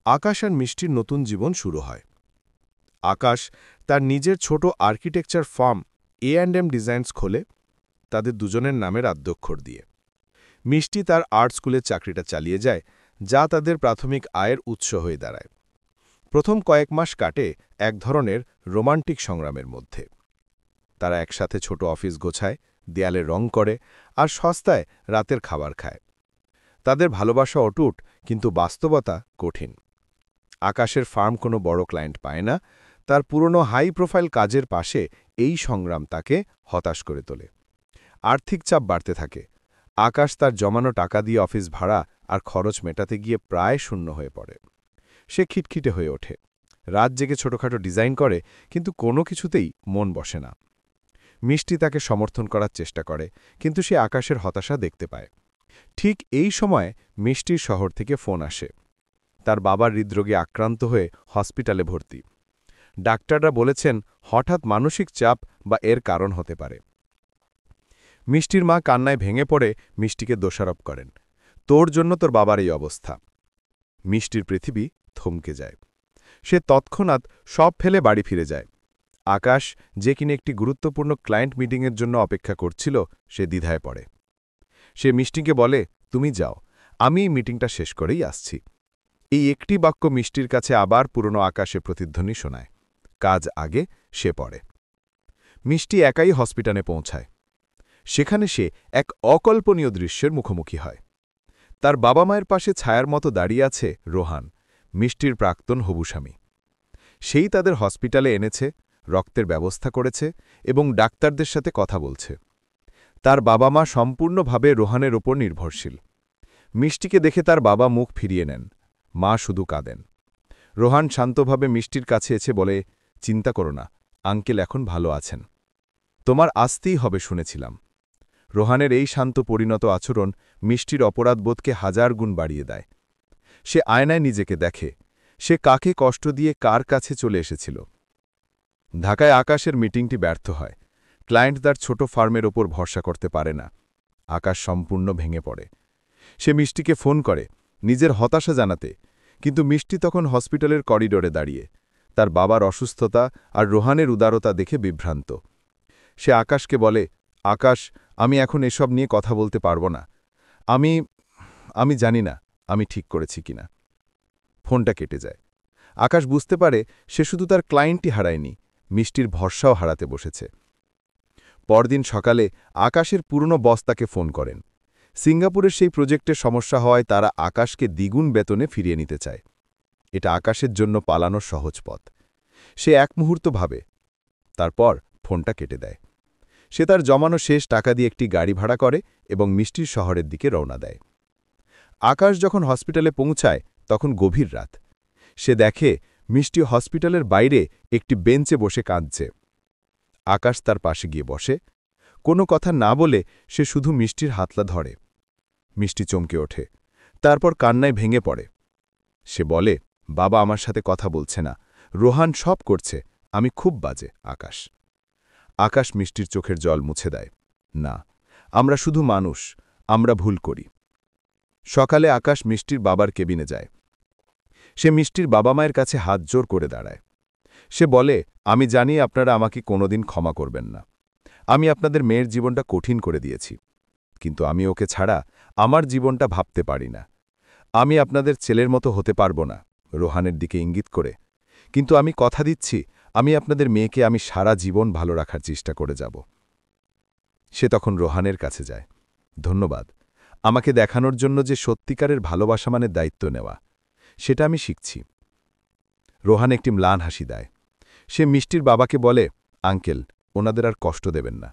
আকাশ আর মিষ্টির নতুন জীবন শুরু হয়। আকাশ তার নিজের ছোট আর্কিটেকচার ফার্ম A&M ডিজাইনস খোলে, তাদের দুজনের নামের আদ্যক্ষর দিয়ে। মিষ্টি তার আর্ট স্কুলের চাকরিটা চালিয়ে যায়, যা তাদের প্রাথমিক আয়ের উৎস হয়ে দাঁড়ায়। প্রথম কয়েক মাস কাটে এক ধরনের রোমান্টিক সংগ্রামের মধ্যে। তারা একসাথে ছোট অফিস গোছায়, দেয়ালে রং করে আর সস্তায় রাতের খাবার খায়। তাদের ভালোবাসা অটুট, কিন্তু বাস্তবতা কঠিন। আকাশের ফার্ম কোনো বড় ক্লায়েন্ট পায় না, তার পুরনো হাই প্রোফাইল কাজের পাশে এই সংগ্রাম তাকে হতাশ করে তোলে। আর্থিক চাপ বাড়তে থাকে। আকাশ তার জমানো টাকা দিয়ে অফিস ভাড়া আর খরচ মেটাতে গিয়ে প্রায় শূন্য হয়ে পড়ে। সে খিটখিটে হয়ে ওঠে, রাত জেগে ছোটখাটো ডিজাইন করে, কিন্তু কোনো কিছুতেই মন বসে না। মিষ্টি তাকে সমর্থন করার চেষ্টা করে, কিন্তু সে আকাশের হতাশা দেখতে পায়। ঠিক এই সময় মিষ্টির শহর থেকে ফোন আসে। তার বাবার হৃদরোগে আক্রান্ত হয়ে হসপিটালে ভর্তি। ডাক্তাররা বলেছেন হঠাৎ মানসিক চাপ বা এর কারণ হতে পারে। মিষ্টির মা কান্নায় ভেঙে পড়ে মিষ্টিকে দোষারোপ করেন, তোর জন্য তোর বাবার এই অবস্থা। মিষ্টির পৃথিবী থমকে যায়। সে তৎক্ষণাৎ সব ফেলে বাড়ি ফিরে যায়। আকাশ, যে কিনা একটি গুরুত্বপূর্ণ ক্লায়েন্ট মিটিংয়ের জন্য অপেক্ষা করছিল, সে দ্বিধায় পড়ে। সে মিষ্টিকে বলে, তুমি যাও, আমি এই মিটিংটা শেষ করেই আসছি। এই একটি বাক্য মিষ্টির কাছে আবার পুরনো আকাশে প্রতিধ্বনি শোনায়। কাজ আগে, সে পড়ে। মিষ্টি একাই হসপিটালে পৌঁছায়। সেখানে সে এক অকল্পনীয় দৃশ্যের মুখোমুখি হয়। তার বাবা মায়ের পাশে ছায়ার মতো দাঁড়িয়ে আছে রোহান, মিষ্টির প্রাক্তন হবুস্বামী। সেই তাদের হসপিটালে এনেছে, রক্তের ব্যবস্থা করেছে এবং ডাক্তারদের সাথে কথা বলছে। তার বাবা মা সম্পূর্ণভাবে রোহানের ওপর নির্ভরশীল। মিষ্টিকে দেখে তার বাবা মুখ ফিরিয়ে নেন, মা শুধু কাঁদেন। রোহান শান্তভাবে মিষ্টির কাছে এসে বলে, চিন্তা করো না, আঙ্কেল এখন ভালো আছেন। তোমার আসতেই হবে শুনেছিলাম। রোহানের এই শান্ত পরিণত আচরণ মিষ্টির অপরাধবোধকে 1000 গুণ বাড়িয়ে দেয়। সে আয়নায় নিজেকে দেখে, সে কাকে কষ্ট দিয়ে কার কাছে চলে এসেছিল। ঢাকায় আকাশের মিটিংটি ব্যর্থ হয়। ক্লায়েন্ট তার ছোট ফার্মের ওপর ভরসা করতে পারে না। আকাশ সম্পূর্ণ ভেঙে পড়ে। সে মিষ্টিকে ফোন করে, নিজের হতাশা জানাতে, কিন্তু মিষ্টি তখন হসপিটালের করিডোরে দাঁড়িয়ে, তার বাবার অসুস্থতা আর রোহানের উদারতা দেখে বিভ্রান্ত। সে আকাশকে বলে, আকাশ, আমি এখন এসব নিয়ে কথা বলতে পারব না। আমি জানি না আমি ঠিক করেছি কিনা। ফোনটা কেটে যায়। আকাশ বুঝতে পারে সে শুধু তার ক্লায়েন্টই হারায়নি, মিষ্টির ভরসাও হারাতে বসেছে। পরদিন সকালে আকাশের পুরনো বস তাকে ফোন করেন। সিঙ্গাপুরের সেই প্রজেক্টের সমস্যা হওয়ায় তারা আকাশকে দ্বিগুণ বেতনে ফিরিয়ে নিতে চায়। এটা আকাশের জন্য পালানোর সহজ পথ। সে এক মুহূর্ত ভাবে, তারপর ফোনটা কেটে দেয়। সে তার জমানো শেষ টাকা দিয়ে একটি গাড়ি ভাড়া করে এবং মিষ্টির শহরের দিকে রওনা দেয়। আকাশ যখন হসপিটালে পৌঁছায় তখন গভীর রাত। সে দেখে মিষ্টি হসপিটালের বাইরে একটি বেঞ্চে বসে কাঁদছে। আকাশ তার পাশে গিয়ে বসে। কোনো কথা না বলে সে শুধু মিষ্টির হাতলা ধরে। মিষ্টি চমকে ওঠে, তারপর কান্নায় ভেঙে পড়ে। সে বলে, বাবা আমার সাথে কথা বলছে না, রোহান সব করছে, আমি খুব বাজে। আকাশ মিষ্টির চোখের জল মুছে দেয়। না, আমরা শুধু মানুষ, আমরা ভুল করি। সকালে আকাশ মিষ্টির বাবার কেবিনে যায়। সে মিষ্টির বাবা মায়ের কাছে হাত জোর করে দাঁড়ায়। সে বলে, আমি জানি আপনারা আমাকে কোনোদিন ক্ষমা করবেন না। আমি আপনাদের মেয়ের জীবনটা কঠিন করে দিয়েছি, কিন্তু আমি ওকে ছাড়া আমার জীবনটা ভাবতে পারি না। আমি আপনাদের ছেলের মতো হতে পারব না, রোহানের দিকে ইঙ্গিত করে, কিন্তু আমি কথা দিচ্ছি আমি আপনাদের মেয়েকে আমি সারা জীবন ভালো রাখার চেষ্টা করে যাব। সে তখন রোহানের কাছে যায়। ধন্যবাদ, আমাকে দেখানোর জন্য যে সত্যিকারের ভালোবাসা মানে দায়িত্ব নেওয়া, সেটা আমি শিখছি। রোহান একটি ম্লান হাসি দেয়। সে মিষ্টির বাবাকে বলে, আঙ্কেল, ওনাদের আর কষ্ট দেবেন না,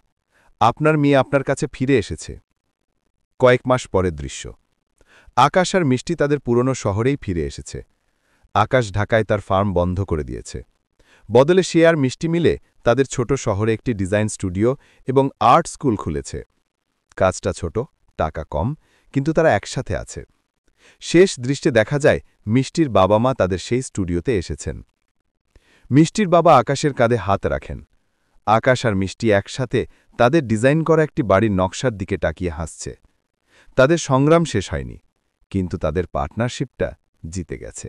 আপনার মেয়ে আপনার কাছে ফিরে এসেছে। কয়েক মাস পরের দৃশ্য। আকাশ আর মিষ্টি তাদের পুরনো শহরেই ফিরে এসেছে। আকাশ ঢাকায় তার ফার্ম বন্ধ করে দিয়েছে। বদলে সে আর মিষ্টি মিলে তাদের ছোট শহরে একটি ডিজাইন স্টুডিও এবং আর্ট স্কুল খুলেছে। কাজটা ছোট, টাকা কম, কিন্তু তারা একসাথে আছে। শেষ দৃশ্যে দেখা যায় মিষ্টির বাবা মা তাদের সেই স্টুডিওতে এসেছেন। মিষ্টির বাবা আকাশের কাঁধে হাত রাখেন। আকাশ আর মিষ্টি একসাথে তাদের ডিজাইন করা একটি বাড়ির নকশার দিকে তাকিয়ে হাসছে। তাদের সংগ্রাম শেষ হয়নি, কিন্তু তাদের পার্টনারশিপটা জিতে গেছে।